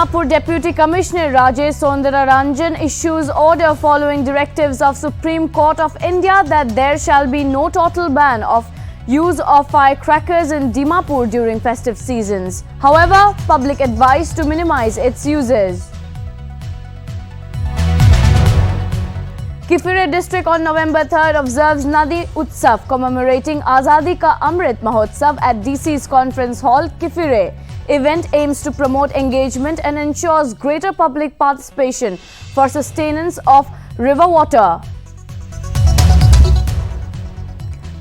Dimapur Deputy Commissioner Rajesh Soundararanjan issues order following directives of Supreme Court of India that there shall be no total ban of use of firecrackers in Dimapur during festive seasons. However, public advice to minimize its uses. Kifire district on November 3rd observes Nadi Utsav commemorating Azadi Ka Amrit Mahotsav at DC's Conference Hall, Kifire. Event aims to promote engagement and ensures greater public participation for sustenance of river water.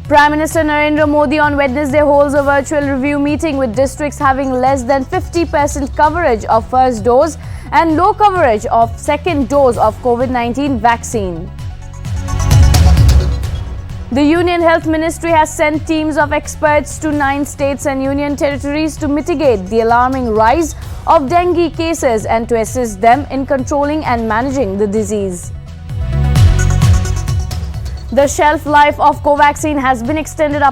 Prime Minister Narendra Modi on Wednesday holds a virtual review meeting with districts having less than 50% coverage of first dose and low coverage of second dose of COVID-19 vaccine. The Union Health Ministry has sent teams of experts to 9 states and union territories to mitigate the alarming rise of dengue cases and to assist them in controlling and managing the disease. The shelf life of Covaxin has been extended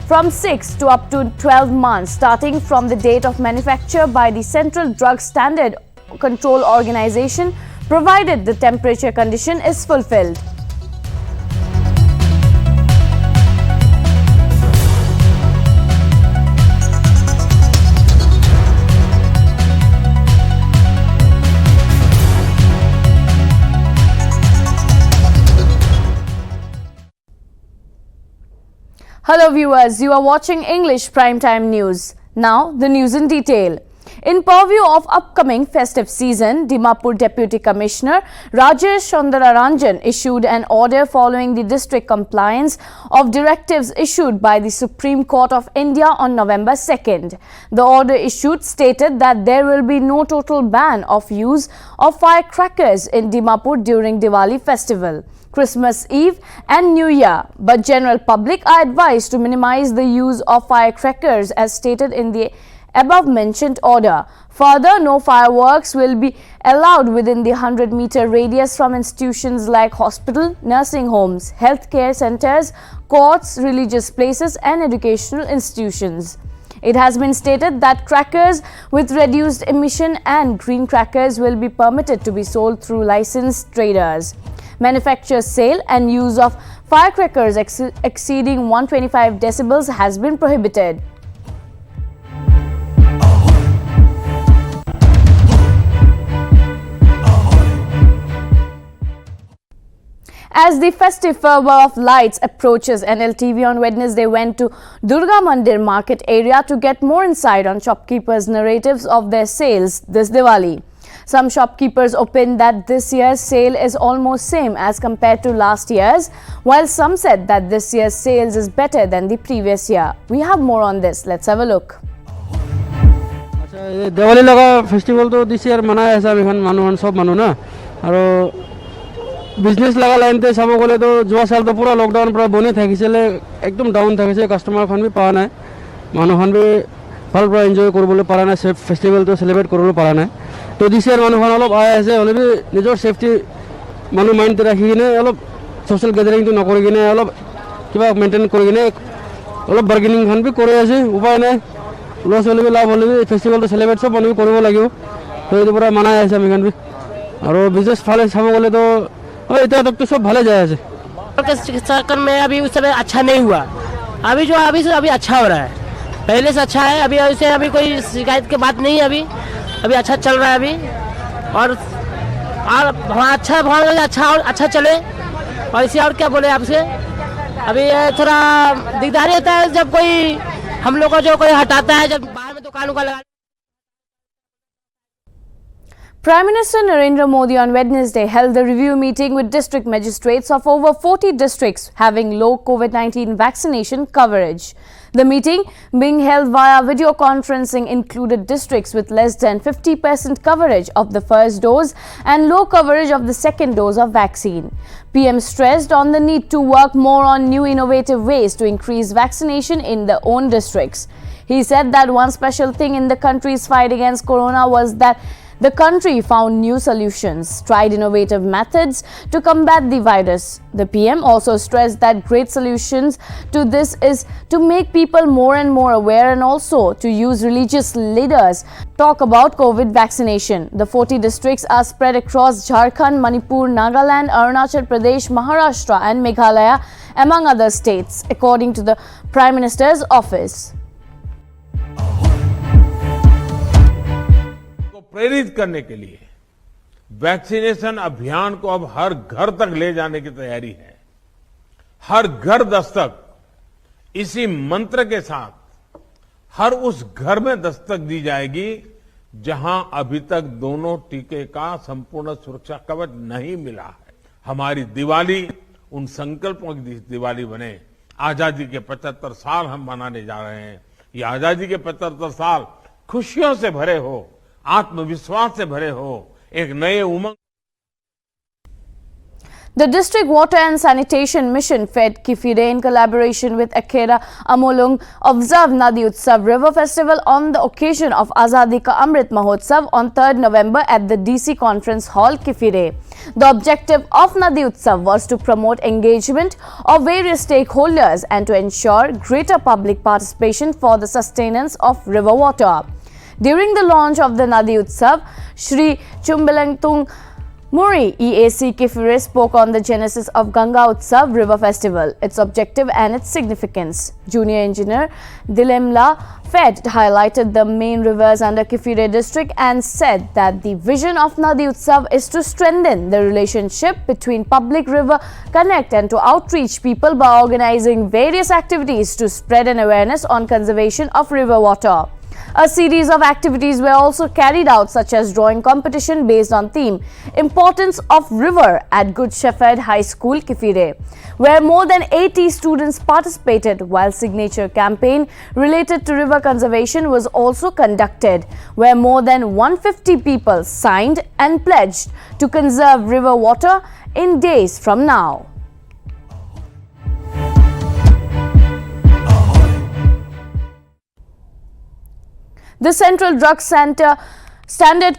from 6 to up to 12 months, starting from the date of manufacture by the Central Drug Standard Control Organization, provided the temperature condition is fulfilled. Hello viewers, you are watching English Primetime News. Now the news in detail. In purview of upcoming festive season, Dimapur Deputy Commissioner Rajesh Soundararanjan issued an order following the district compliance of directives issued by the Supreme Court of India on November 2nd. The order issued stated that there will be no total ban of use of firecrackers in Dimapur during Diwali festival, Christmas Eve and New Year, but general public are advised to minimize the use of firecrackers as stated in the above mentioned order. Further, no fireworks will be allowed within the 100-meter radius from institutions like hospital, nursing homes, healthcare centers, courts, religious places and educational institutions. It has been stated that crackers with reduced emission and green crackers will be permitted to be sold through licensed traders. Manufacture, sale and use of firecrackers exceeding 125 decibels has been prohibited. As the festive fervor of lights approaches, Nltv on Wednesday went to Durga Mandir market area to get more insight on shopkeepers' narratives of their sales this Diwali. Some shopkeepers opined that this year's sale is almost same as compared to last year's, while some said that this year's sales is better than the previous year. We have more on this. Let's have a look. Diwali laga festival to this year manaya aisa mikhan manuhan sob manu na aro business laga line te sabo gole to joa sal to pura lockdown pura boni thakisele ekdom down thakise customer khan bi pa nai manuhan bi bhal pura enjoy koribole para nai festival to celebrate koribole para nai to this year manuhan olop aya ase ole bi nijor safety manu mind te rakhi kine olop social gathering to nokori kine olop kiba maintain kori kine olop bargaining khan bi kore ase upay nai loss hole bi labh hole bi festival to celebrate sob manu koribo lagibo to etu pura manaya ase amikhan bi aro business phale sabo gole to इतना तक तो सब भले जाए के चक्कर में अभी उस समय अच्छा नहीं हुआ। अभी जो अभी अच्छा हो रहा है, पहले से अच्छा है। अभी ऐसे अभी कोई शिकायत की बात नहीं है। अभी अच्छा चल रहा है अभी और अच्छा चले और इसे और क्या बोले आपसे। अभी थोड़ा दिकदारी होता है जब कोई हम लोग को जो कोई हटाता है, जब बाहर में दुकानों का लगा। Prime Minister Narendra Modi on Wednesday held the review meeting with district magistrates of over 40 districts having low COVID-19 vaccination coverage. The meeting, being held via video conferencing, included districts with less than 50% coverage of the first dose and low coverage of the second dose of vaccine. PM stressed on the need to work more on new innovative ways to increase vaccination in their own districts. He said that one special thing in the country's fight against corona was that The country found new solutions, tried innovative methods to combat the virus. The PM also stressed that great solutions to this is to make people more and more aware and also to use religious leaders talk about COVID vaccination. The 40 districts are spread across Jharkhand, Manipur, Nagaland, Arunachal Pradesh, Maharashtra and Meghalaya, among other states, according to the Prime Minister's office. प्रेरित करने के लिए vaccination अभियान को अब हर घर तक ले जाने की तैयारी है। हर घर दस्तक, इसी मंत्र के साथ हर उस घर में दस्तक दी जाएगी जहां अभी तक दोनों टीके का संपूर्ण सुरक्षा कवच नहीं मिला है। हमारी दिवाली उन संकल्पों की दिवाली बने। आजादी के 75 साल हम मनाने जा रहे हैं। ये आजादी के 75 साल खुशियों से भरे हो, आत्मविश्वास से भरे हो, एक नए उमंग। The District Water and Sanitation Mission Fed Kifire in collaboration with Akhera Amolung observed Nadi Utsav River Festival on the occasion of Azadi Ka Amrit Mahotsav on 3rd November at the DC Conference Hall, Kifire. The objective of Nadi Utsav was to promote engagement of various stakeholders and to ensure greater public participation for the sustenance of river water. During the launch of the Nadi Utsav, Shri Chumbalangtung Muri EAC Kifire spoke on the genesis of Ganga Utsav River Festival, its objective and its significance. Junior Engineer Dilemla Fed highlighted the main rivers under Kifire district and said that the vision of Nadi Utsav is to strengthen the relationship between public river connect and to outreach people by organizing various activities to spread an awareness on conservation of river water. A series of activities were also carried out, such as drawing competition based on theme Importance of River at Good Shepherd High School, Kifire, where more than 80 students participated, while signature campaign related to river conservation was also conducted, where more than 150 people signed and pledged to conserve river water in days from now. The Central Drug Standard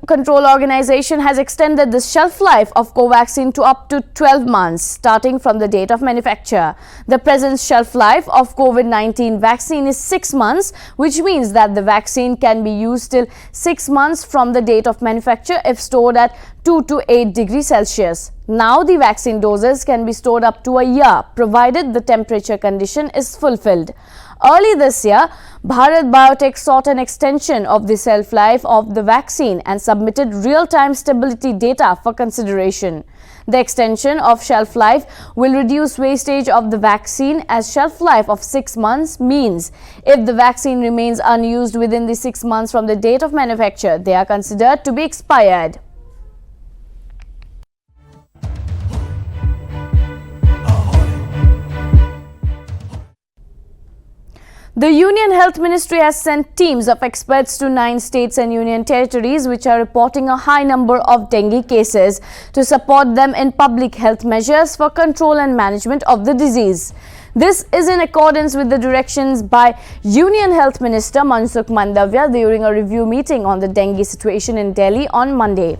Control Organization has extended the shelf life of Covaxin to up to 12 months, starting from the date of manufacture. The present shelf life of COVID-19 vaccine is 6 months, which means that the vaccine can be used till 6 months from the date of manufacture if stored at 2 to 8 degrees Celsius. Now the vaccine doses can be stored up to a year, provided the temperature condition is fulfilled. Early this year, Bharat Biotech sought an extension of the shelf life of the vaccine and submitted real-time stability data for consideration. The extension of shelf life will reduce wastage of the vaccine, as shelf life of 6 months means if the vaccine remains unused within the 6 months from the date of manufacture, they are considered to be expired. The Union Health Ministry has sent teams of experts to 9 states and union territories which are reporting a high number of dengue cases to support them in public health measures for control and management of the disease. This is in accordance with the directions by Union Health Minister Mansukh Mandavya during a review meeting on the dengue situation in Delhi on Monday.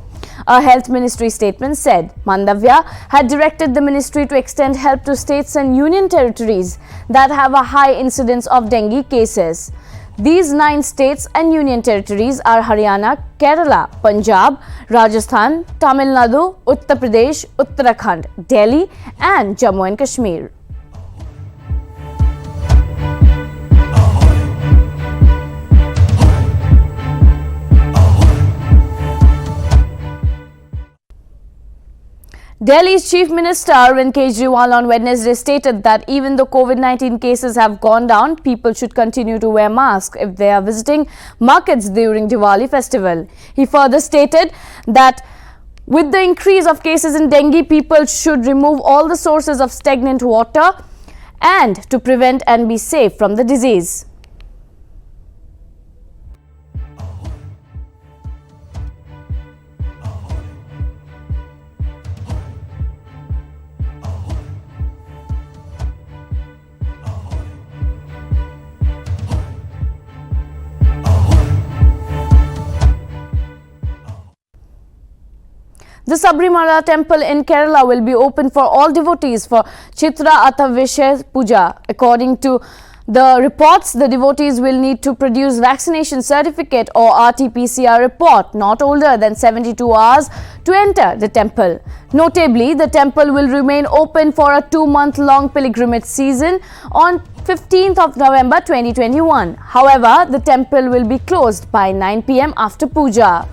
A health ministry statement said Mandavya had directed the ministry to extend help to states and union territories that have a high incidence of dengue cases. These 9 states and union territories are Haryana, Kerala, Punjab, Rajasthan, Tamil Nadu, Uttar Pradesh, Uttarakhand, Delhi and Jammu and Kashmir. Delhi's Chief Minister Arvind Kejriwal on Wednesday stated that even though COVID-19 cases have gone down, people should continue to wear masks if they are visiting markets during Diwali festival. He further stated that with the increase of cases in dengue, people should remove all the sources of stagnant water and to prevent and be safe from the disease. The Sabari Temple in Kerala will be open for all devotees for Chitra Athavishay Puja. According to the reports, the devotees will need to produce vaccination certificate or RT-PCR report not older than 72 hours to enter the temple. Notably, the temple will remain open for a 2-month-long pilgrimage season on 15th of November 2021. However, the temple will be closed by 9 p.m. after puja.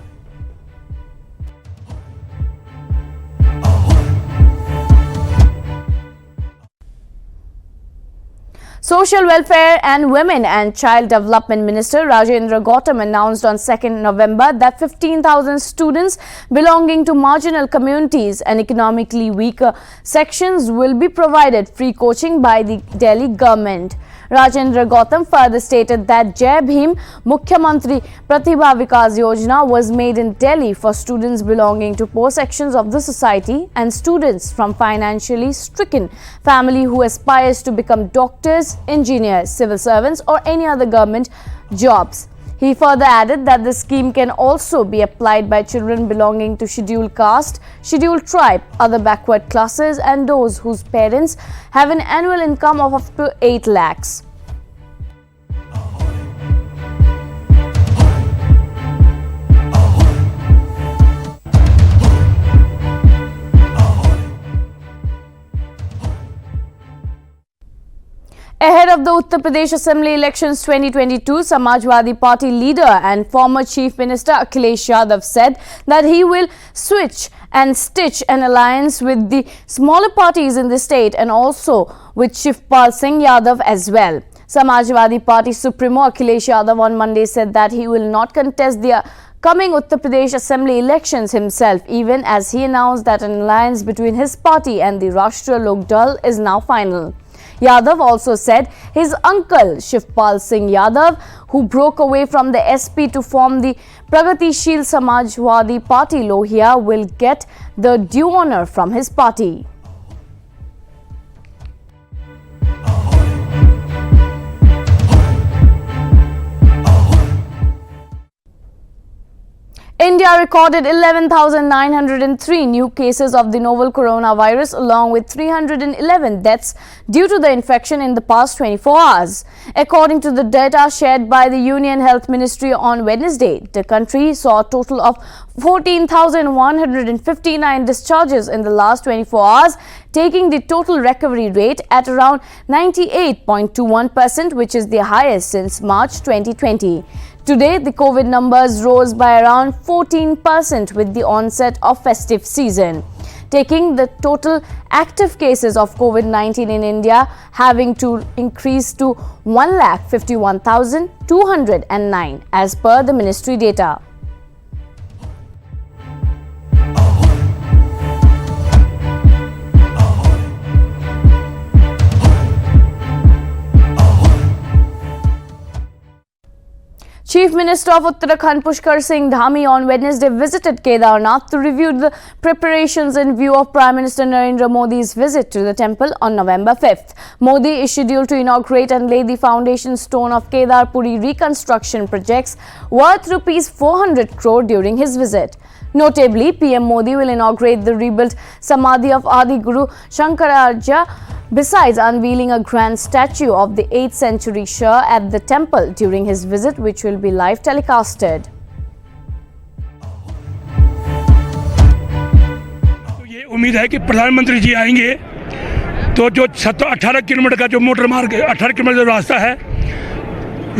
Social Welfare and Women and Child Development Minister Rajendra Gautam announced on 2nd November that 15,000 students belonging to marginal communities and economically weaker sections will be provided free coaching by the Delhi government. Rajendra Gautam further stated that Jai Bhim Mukhyamantri Pratibha Vikas Yojana was made in Delhi for students belonging to poor sections of the society and students from financially stricken family who aspires to become doctors, engineers, civil servants or any other government jobs. He further added that the scheme can also be applied by children belonging to scheduled caste, scheduled tribe, other backward classes and those whose parents have an annual income of up to 8 lakhs. Ahead of the Uttar Pradesh Assembly elections 2022, Samajwadi Party leader and former Chief Minister Akhilesh Yadav said that he will switch and stitch an alliance with the smaller parties in the state and also with Shivpal Singh Yadav as well. Samajwadi Party Supremo Akhilesh Yadav on Monday said that he will not contest the coming Uttar Pradesh Assembly elections himself, even as he announced that an alliance between his party and the Rashtriya Lok Dal is now final. Yadav also said his uncle Shivpal Singh Yadav, who broke away from the SP to form the Pragatishil Samajwadi Party Lohia, will get the due honor from his party. India recorded 11,903 new cases of the novel coronavirus along with 311 deaths due to the infection in the past 24 hours. According to the data shared by the Union Health Ministry on Wednesday, the country saw a total of 14,159 discharges in the last 24 hours, taking the total recovery rate at around 98.21%, which is the highest since March 2020. Today, the COVID numbers rose by around 14% with the onset of festive season, taking the total active cases of COVID-19 in India having to increase to 1,51,209 as per the ministry data. Chief Minister of Uttarakhand Pushkar Singh Dhami on Wednesday visited Kedarnath to review the preparations in view of Prime Minister Narendra Modi's visit to the temple on November 5th. Modi is scheduled to inaugurate and lay the foundation stone of Kedarpuri reconstruction projects worth Rs 400 crore during his visit. Notably, PM Modi will inaugurate the rebuilt Samadhi of Adi Guru Shankaracharya, besides unveiling a grand statue of the 8th century Shah at the temple during his visit, which will be live telecasted. ये उम्मीद है कि प्रधानमंत्री जी आएंगे तो जो 18 kilometre का जो मोटर मार्ग 18 किलोमीटर जो रास्ता है,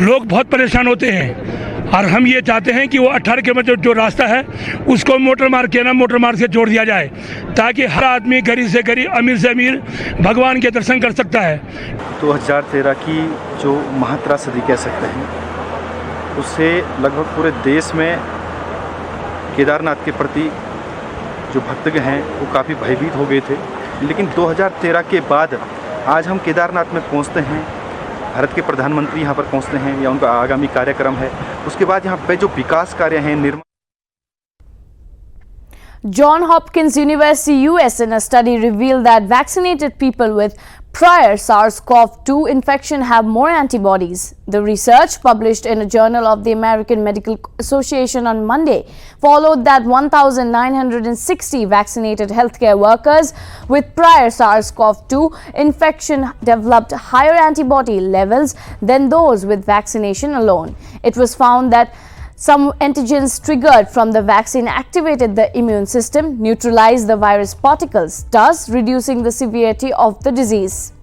लोग बहुत परेशान होते हैं और हम ये चाहते हैं कि वो 18 किलोमीटर जो रास्ता है उसको मोटर मार्ग के ना मोटर मार्ग से जोड़ दिया जाए ताकि हर आदमी गरीब से गरीब, अमीर से अमीर भगवान के दर्शन कर सकता है। 2013 की जो महात्रासदी कह सकते हैं, उससे लगभग पूरे देश में केदारनाथ के प्रति जो भक्तगण हैं वो काफ़ी भयभीत हो गए थे। लेकिन 2013 के बाद आज हम केदारनाथ में पहुंचते हैं, भारत के प्रधानमंत्री यहां पर पहुंचते हैं या उनका आगामी कार्यक्रम है, उसके बाद यहां पे जो विकास कार्य हैं निर्माण। Johns Hopkins University, US, in a study revealed that vaccinated people with prior SARS-CoV-2 infection have more antibodies. The research, published in a journal of the American Medical Association on Monday, followed that 1,960 vaccinated healthcare workers with prior SARS-CoV-2 infection developed higher antibody levels than those with vaccination alone. It was found that some antigens triggered from the vaccine activated the immune system, neutralized the virus particles, thus reducing the severity of the disease.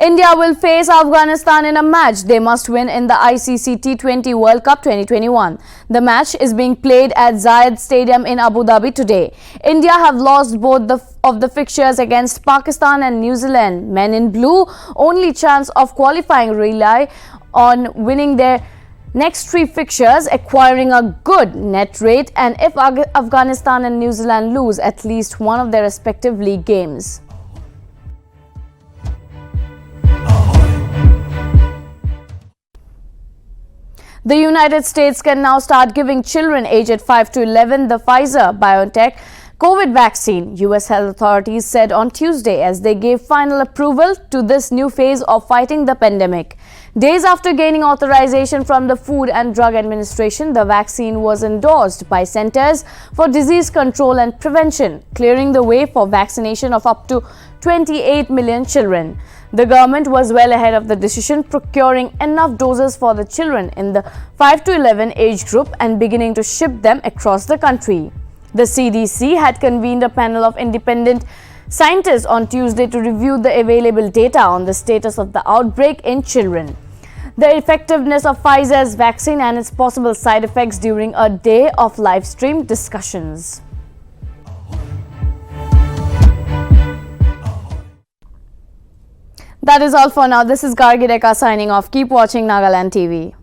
India will face Afghanistan in a match they must win in the ICC T20 World Cup 2021. The match is being played at Zayed Stadium in Abu Dhabi today. India have lost both of the fixtures against Pakistan and New Zealand. Men in blue only chance of qualifying rely on winning their next 3 fixtures, acquiring a good net rate, and if Afghanistan and New Zealand lose at least one of their respective league games. The United States can now start giving children aged 5 to 11 the Pfizer-BioNTech COVID vaccine, U.S. health authorities said on Tuesday as they gave final approval to this new phase of fighting the pandemic. Days after gaining authorization from the Food and Drug Administration, the vaccine was endorsed by Centers for Disease Control and Prevention, clearing the way for vaccination of up to 28 million children. The government was well ahead of the decision, procuring enough doses for the children in the 5 to 11 age group and beginning to ship them across the country. The CDC had convened a panel of independent scientists on Tuesday to review the available data on the status of the outbreak in children, the effectiveness of Pfizer's vaccine and its possible side effects during a day of live stream discussions. That is all for now. This is Gargi Deka signing off. Keep watching Nagaland TV.